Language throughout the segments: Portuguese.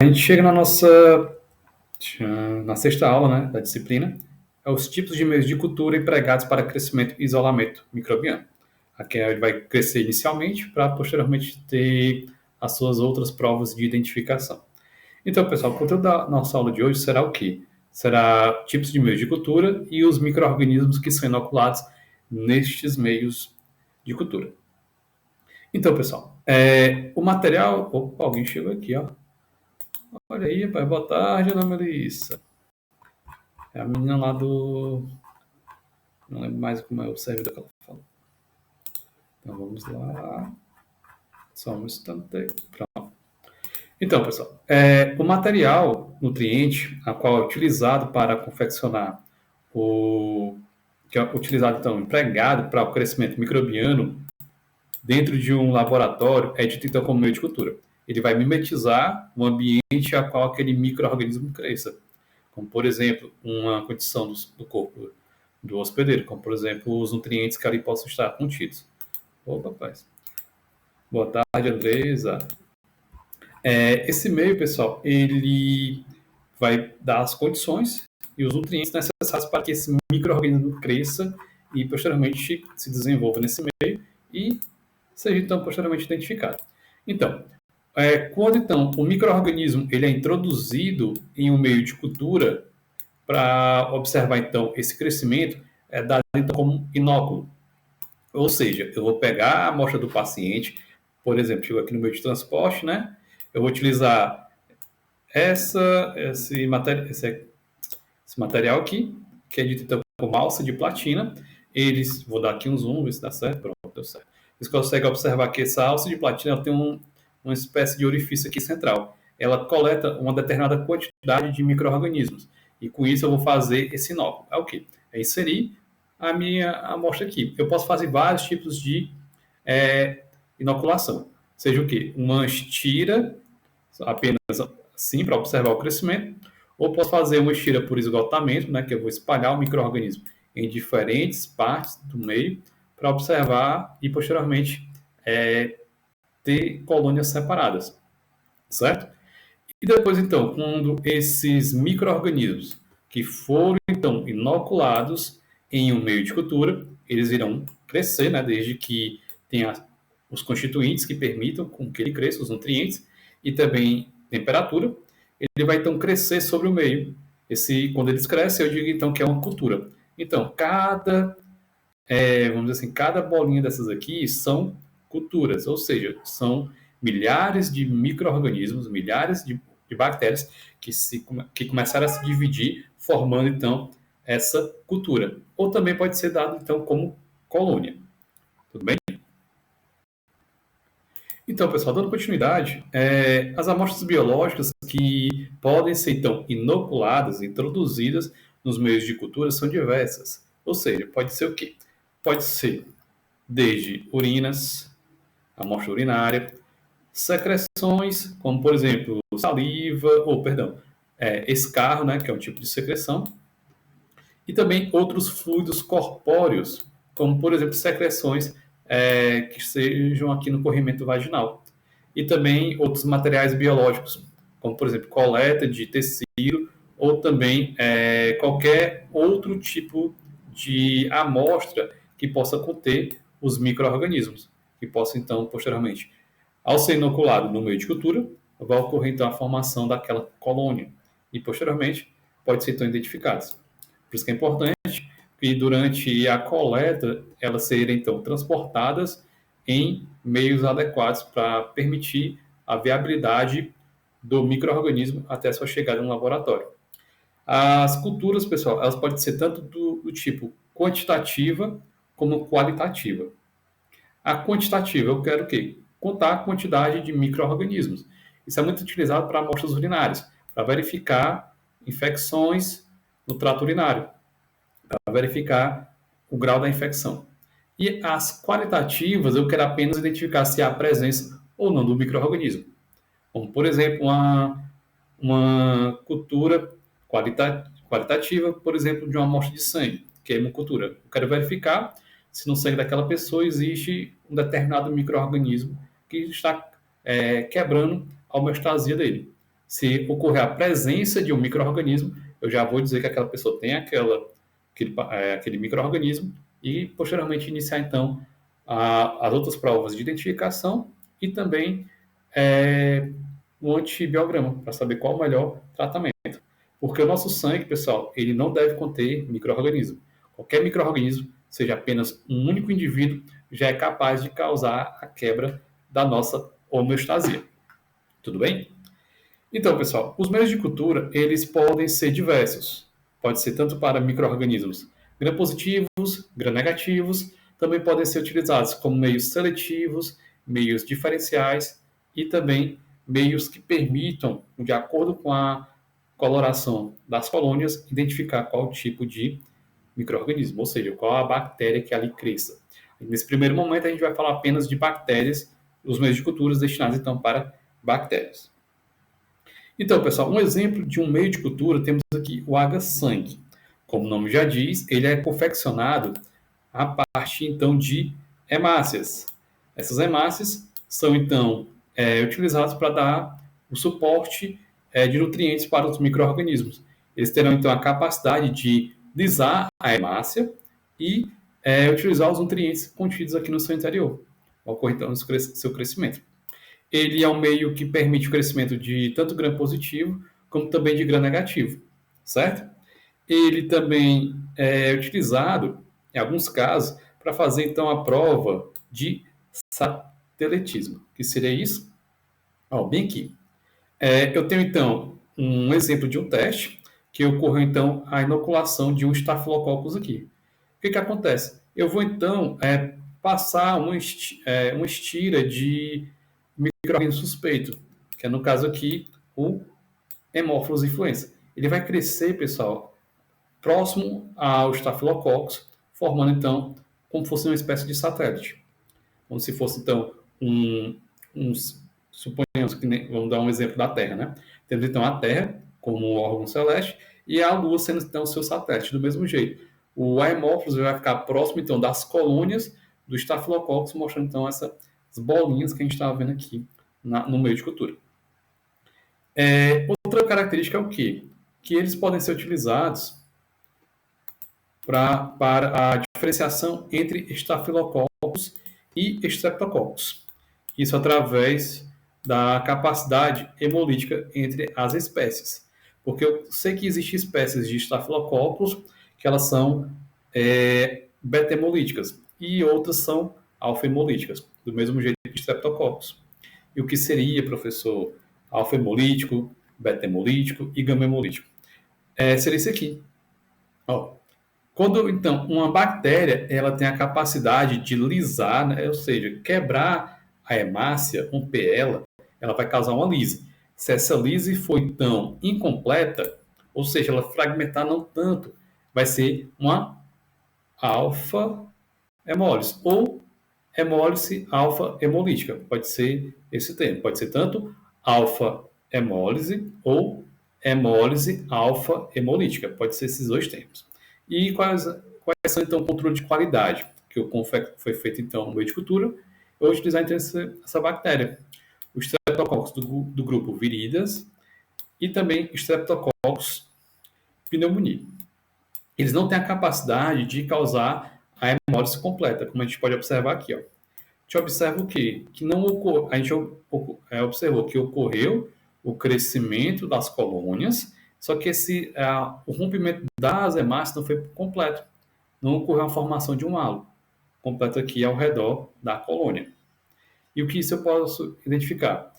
A gente chega na sexta aula, né, da disciplina, é os tipos de meios de cultura empregados para crescimento e isolamento microbiano. Aqui ele vai crescer inicialmente para posteriormente ter as suas outras provas de identificação. Então, pessoal, o conteúdo da nossa aula de hoje será o quê? Será tipos de meios de cultura e os micro-organismos que são inoculados nestes meios de cultura. Então, pessoal, o material... Opa, alguém chegou aqui, ó. Olha aí, pai. Boa tarde, Ana Melissa. É a menina lá do... Não lembro mais como é o servidor que ela fala. Então, vamos lá. Só um instante. Pronto. Então, pessoal, o material nutriente, a qual é utilizado para confeccionar que é utilizado, então, empregado para o crescimento microbiano dentro de um laboratório, é dito, então, como meio de cultura. Ele vai mimetizar o ambiente a qual aquele micro-organismo cresça. Como, por exemplo, uma condição do corpo do hospedeiro, como, por exemplo, os nutrientes que ali possam estar contidos. Opa, rapaz. Boa tarde, Andresa. Esse meio, pessoal, ele vai dar as condições e os nutrientes necessários para que esse micro-organismo cresça e, posteriormente, se desenvolva nesse meio e seja, então, posteriormente identificado. Então, quando, então, o micro-organismo ele é introduzido em um meio de cultura para observar, então, esse crescimento, é dado, então, como inóculo. Ou seja, eu vou pegar a amostra do paciente, por exemplo, chego aqui no meio de transporte, né? Eu vou utilizar esse material aqui, que é dito, então, como alça de platina. Vou dar aqui um zoom, ver se dá certo. Pronto, deu certo. Vocês conseguem observar que essa alça de platina ela tem uma espécie de orifício aqui central. Ela coleta uma determinada quantidade de micro-organismos. E com isso eu vou fazer esse inóculo. É o quê? É inserir a minha amostra aqui. Eu posso fazer vários tipos de inoculação. Seja o quê? Uma estira, apenas assim, para observar o crescimento, ou posso fazer uma estira por esgotamento, né, que eu vou espalhar o micro-organismo em diferentes partes do meio para observar e, posteriormente, ter colônias separadas, certo? E depois, então, quando esses micro-organismos que foram, então, inoculados em um meio de cultura, eles irão crescer, né, desde que tenha os constituintes que permitam com que ele cresça, os nutrientes, e também temperatura, ele vai, então, crescer sobre o meio. Quando eles crescem, eu digo, então, que é uma cultura. Então, vamos dizer assim, cada bolinha dessas aqui são culturas, ou seja, são milhares de micro-organismos, milhares de bactérias que começaram a se dividir, formando, então, essa cultura. Ou também pode ser dado, então, como colônia. Tudo bem? Então, pessoal, dando continuidade, as amostras biológicas que podem ser, então, inoculadas, introduzidas nos meios de cultura são diversas. Ou seja, pode ser o quê? Pode ser desde urinas, amostra urinária, secreções, como, por exemplo, saliva, escarro, né, que é um tipo de secreção, e também outros fluidos corpóreos, como, por exemplo, secreções que sejam aqui no corrimento vaginal. E também outros materiais biológicos, como, por exemplo, coleta de tecido ou também qualquer outro tipo de amostra que possa conter os micro-organismos, que possa, então, posteriormente, ao ser inoculado no meio de cultura, vai ocorrer, então, a formação daquela colônia. E, posteriormente, pode ser, então, identificados. Por isso que é importante que durante a coleta elas serem, então, transportadas em meios adequados para permitir a viabilidade do micro-organismo até a sua chegada no laboratório. As culturas, pessoal, elas podem ser tanto do tipo quantitativa como qualitativa. A quantitativa, eu quero o quê? Contar a quantidade de micro-organismos. Isso é muito utilizado para amostras urinárias, para verificar infecções no trato urinário, para verificar o grau da infecção. E as qualitativas, eu quero apenas identificar se há presença ou não do micro-organismo. Como, por exemplo, uma cultura qualitativa, por exemplo, de uma amostra de sangue, que é uma cultura. Eu quero verificar se no sangue daquela pessoa existe um determinado micro-organismo que está quebrando a homeostasia dele. Se ocorrer a presença de um micro-organismo, eu já vou dizer que aquela pessoa tem aquele micro-organismo e, posteriormente, iniciar, então, as outras provas de identificação e também o antibiograma, para saber qual o melhor tratamento. Porque o nosso sangue, pessoal, ele não deve conter micro-organismo. Qualquer micro-organismo, seja apenas um único indivíduo, já é capaz de causar a quebra da nossa homeostasia. Tudo bem? Então, pessoal, os meios de cultura, eles podem ser diversos. Pode ser tanto para micro-organismos gram-positivos, gram-negativos, também podem ser utilizados como meios seletivos, meios diferenciais e também meios que permitam, de acordo com a coloração das colônias, identificar qual tipo de micro-organismo, ou seja, qual a bactéria que ali cresça. Nesse primeiro momento, a gente vai falar apenas de bactérias, os meios de cultura destinados, então, para bactérias. Então, pessoal, um exemplo de um meio de cultura, temos aqui o AGA-sangue. Como o nome já diz, ele é confeccionado a partir, então, de hemácias. Essas hemácias são, então, utilizadas para dar o suporte de nutrientes para os micro-organismos. Eles terão, então, a capacidade de lisar a hemácia e utilizar os nutrientes contidos aqui no seu interior, ocorre, então, o seu crescimento. Ele é um meio que permite o crescimento de tanto gram positivo como também de gram negativo, certo? Ele também é utilizado, em alguns casos, para fazer então a prova de satelitismo. O que seria isso? Bem aqui. Eu tenho então um exemplo de um teste que ocorreu então a inoculação de um estafilococcus aqui. O que acontece? Eu vou então passar uma estira de micro-organismo suspeito, que é no caso aqui o Haemophilus influenza. Ele vai crescer, pessoal, próximo ao Staphylococcus, formando então como se fosse uma espécie de satélite. Como se fosse então suponhamos que vamos dar um exemplo da Terra, né? Temos então a Terra como um órgão celeste e a Lua sendo então o seu satélite do mesmo jeito. O Haemophilus vai ficar próximo então das colônias do Staphylococcus, mostrando então essas bolinhas que a gente estava vendo aqui no meio de cultura. Outra característica é o quê? Que eles podem ser utilizados para a diferenciação entre estafilococcus e streptococcus. Isso através da capacidade hemolítica entre as espécies. Porque eu sei que existem espécies de estafilococcus que elas são beta-hemolíticas e outras são alfa-hemolíticas, do mesmo jeito que streptococcus. E o que seria, professor, alfa-hemolítico, beta-hemolítico e gama-hemolítico? Seria isso aqui. Quando, então, uma bactéria ela tem a capacidade de lisar, né, ou seja, quebrar a hemácia, romper ela vai causar uma lise. Se essa lise for, então, incompleta, ou seja, ela fragmentar não tanto, vai ser uma alfa-hemólise ou hemólise alfa-hemolítica. Pode ser esse termo. Pode ser tanto alfa-hemólise ou hemólise alfa-hemolítica. Pode ser esses dois termos. E quais são, então, o controle de qualidade? Que foi feito, então, no meio de cultura. Eu vou utilizar, então, essa bactéria. O Streptococcus do grupo Viridias e também o Streptococcus pneumoniae. Eles não têm a capacidade de causar a hemólise completa, como a gente pode observar aqui. A gente observa o quê? Que não ocorreu, a gente observou que ocorreu o crescimento das colônias, só que o rompimento das hemácias não foi completo. Não ocorreu a formação de um halo completo aqui ao redor da colônia. E o que isso eu posso identificar?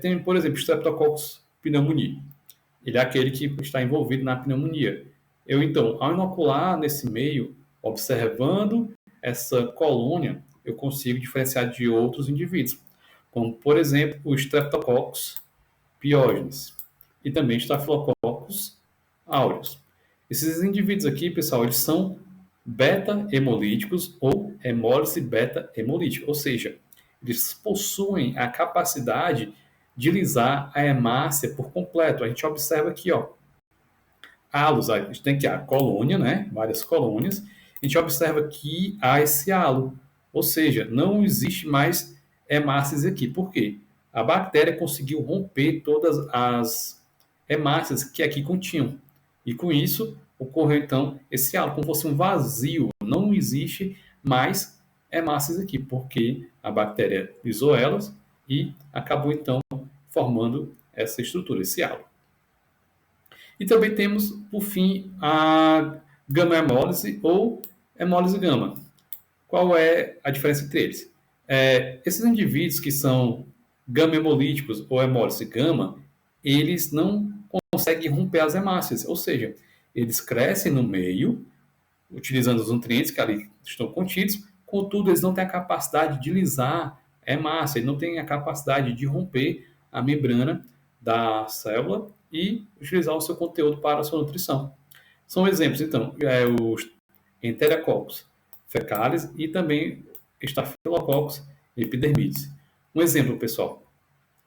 Tem, por exemplo, Streptococcus pneumoniae. Ele é aquele que está envolvido na pneumonia. Eu, então, ao inocular nesse meio, observando essa colônia, eu consigo diferenciar de outros indivíduos, como, por exemplo, o Streptococcus pyogenes e também Staphylococcus aureus. Esses indivíduos aqui, pessoal, eles são beta-hemolíticos ou hemólise beta-hemolítica, ou seja, eles possuem a capacidade de lisar a hemácia por completo. A gente observa aqui, halos, a gente tem aqui a colônia, né? Várias colônias. A gente observa que há esse halo, ou seja, não existe mais hemácias aqui. Por quê? A bactéria conseguiu romper todas as hemácias que aqui continham. E com isso, ocorreu então esse halo, como se fosse um vazio. Não existe mais hemácias aqui, porque a bactéria lisou elas e acabou então formando essa estrutura, esse halo. E também temos, por fim, a gama-hemólise ou hemólise gama. Qual é a diferença entre eles? Esses indivíduos que são gama-hemolíticos ou hemólise gama, eles não conseguem romper as hemácias, ou seja, eles crescem no meio, utilizando os nutrientes que ali estão contidos, contudo, eles não têm a capacidade de lisar a hemácia, eles não têm a capacidade de romper a membrana da célula e utilizar o seu conteúdo para a sua nutrição. São exemplos, então, os Enterococcus fecalis e também Staphylococcus epidermidis. Um exemplo, pessoal.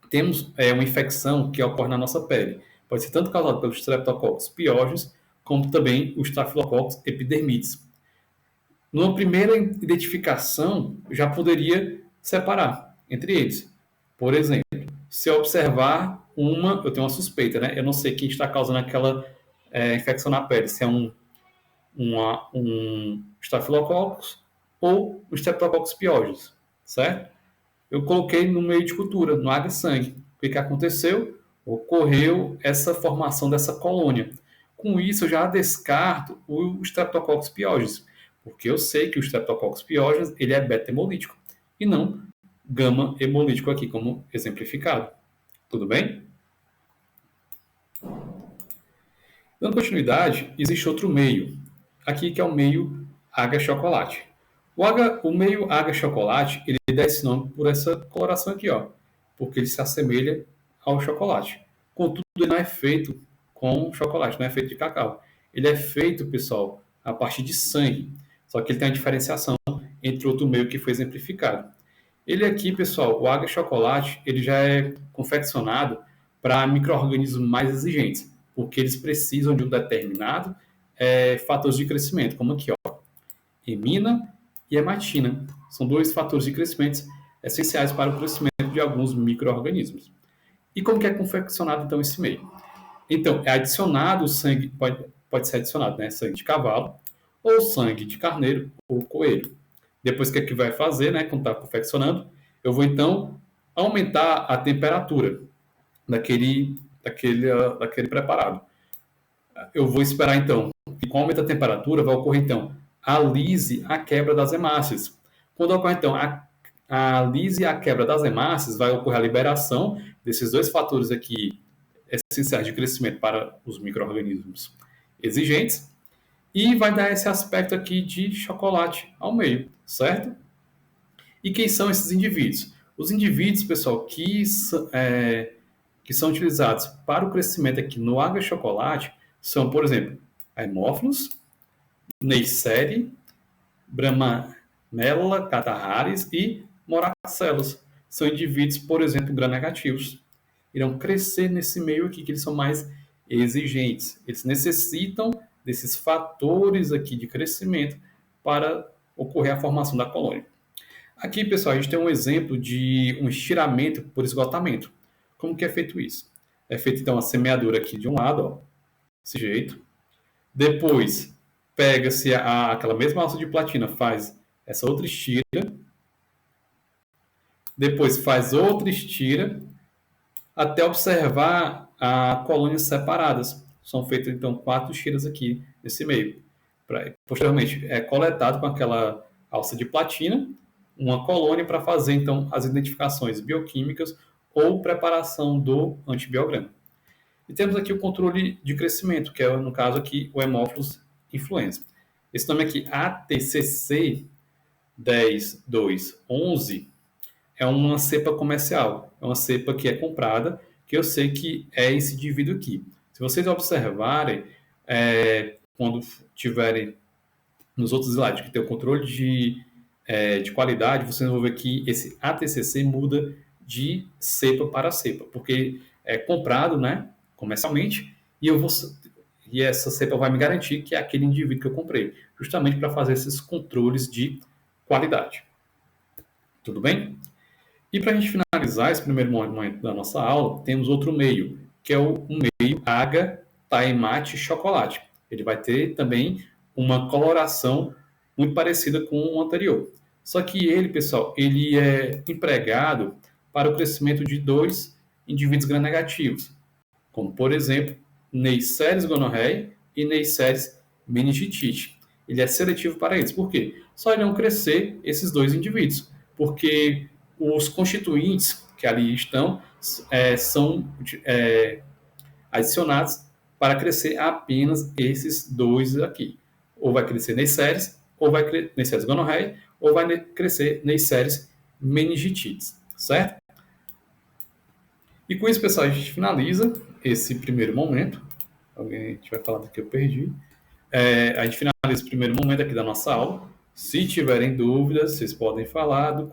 Temos uma infecção que ocorre na nossa pele. Pode ser tanto causada pelos Streptococcus pyogenes, como também o Staphylococcus epidermidis. Numa primeira identificação, já poderia separar entre eles. Por exemplo, se eu observar eu tenho uma suspeita, né? Eu não sei quem está causando aquela infecção na pele, se é um Staphylococcus ou o Streptococcus pyogenes, certo? Eu coloquei no meio de cultura, no água-sangue. O que aconteceu? Ocorreu essa formação dessa colônia. Com isso, eu já descarto o Streptococcus pyogenes, porque eu sei que o Streptococcus pyogenes ele é beta-hemolítico e não gama-hemolítico aqui, como exemplificado. Tudo bem? Dando continuidade, existe outro meio, aqui que é o meio água-chocolate. O meio água-chocolate, ele dá esse nome por essa coloração aqui, ó, porque ele se assemelha ao chocolate. Contudo, ele não é feito com chocolate, não é feito de cacau. Ele é feito, pessoal, a partir de sangue. Só que ele tem a diferenciação entre outro meio que foi exemplificado. Ele aqui, pessoal, o água-chocolate, ele já é confeccionado para micro-organismos mais exigentes, porque eles precisam de um determinado fatores de crescimento, como aqui, ó, hemina e hematina. São dois fatores de crescimento essenciais para o crescimento de alguns micro-organismos. E como que é confeccionado, então, esse meio? Então, é adicionado o sangue, pode ser adicionado, né, sangue de cavalo, ou sangue de carneiro ou coelho. Depois, o que é que vai fazer, né, quando está confeccionando? Eu vou, então, aumentar a temperatura daquele preparado. Eu vou esperar, então, que com o aumento da temperatura vai ocorrer, então, a lise, a quebra das hemácias. Quando ocorre, então, a lise e a quebra das hemácias, vai ocorrer a liberação desses dois fatores aqui essenciais de crescimento para os micro-organismos exigentes e vai dar esse aspecto aqui de chocolate ao meio, certo? E quem são esses indivíduos? Os indivíduos, pessoal, que são utilizados para o crescimento aqui no água-chocolate são, por exemplo, Haemophilus, Neisseria, Brahmanella catarrharis e Moraxellus. São indivíduos, por exemplo, gram-negativos. Irão crescer nesse meio aqui, que eles são mais exigentes. Eles necessitam desses fatores aqui de crescimento para ocorrer a formação da colônia. Aqui, pessoal, a gente tem um exemplo de um estiramento por esgotamento. Como que é feito isso? É feito, então, a semeadura aqui de um lado, ó, desse jeito. Depois, pega-se aquela mesma alça de platina, faz essa outra estira. Depois, faz outra estira, até observar a colônias separadas. São feitas, então, 4 estiras aqui nesse meio. Posteriormente, é coletado com aquela alça de platina uma colônia para fazer, então, as identificações bioquímicas ou preparação do antibiograma. E temos aqui o controle de crescimento, que é, no caso aqui, o Haemophilus influenza. Esse nome aqui, ATCC 10211, é uma cepa comercial. É uma cepa que é comprada, que eu sei que é esse indivíduo aqui. Se vocês observarem, quando tiverem nos outros slides que tem o controle de qualidade, vocês vão ver que esse ATCC muda de cepa para cepa, porque é comprado, né, comercialmente, e essa cepa vai me garantir que é aquele indivíduo que eu comprei, justamente para fazer esses controles de qualidade. Tudo bem? E para a gente finalizar esse primeiro momento da nossa aula, temos outro meio, que é o meio Aga, Taimate Chocolate. Ele vai ter também uma coloração muito parecida com o anterior. Só que ele, pessoal, ele é empregado para o crescimento de dois indivíduos gram-negativos, como, por exemplo, Neisseris gonorreia e Neisseris meningitide. Ele é seletivo para eles. Por quê? Só irão crescer esses dois indivíduos, porque os constituintes que ali estão são adicionados para crescer apenas esses dois aqui. Ou vai crescer Neisseris, ou vai crescer Neisseris gonorreia, ou vai crescer Neisseris meningitide, certo? E com isso, pessoal, a gente finaliza esse primeiro momento. Alguém vai falar do que eu perdi. A gente finaliza esse primeiro momento aqui da nossa aula. Se tiverem dúvidas, vocês podem falar do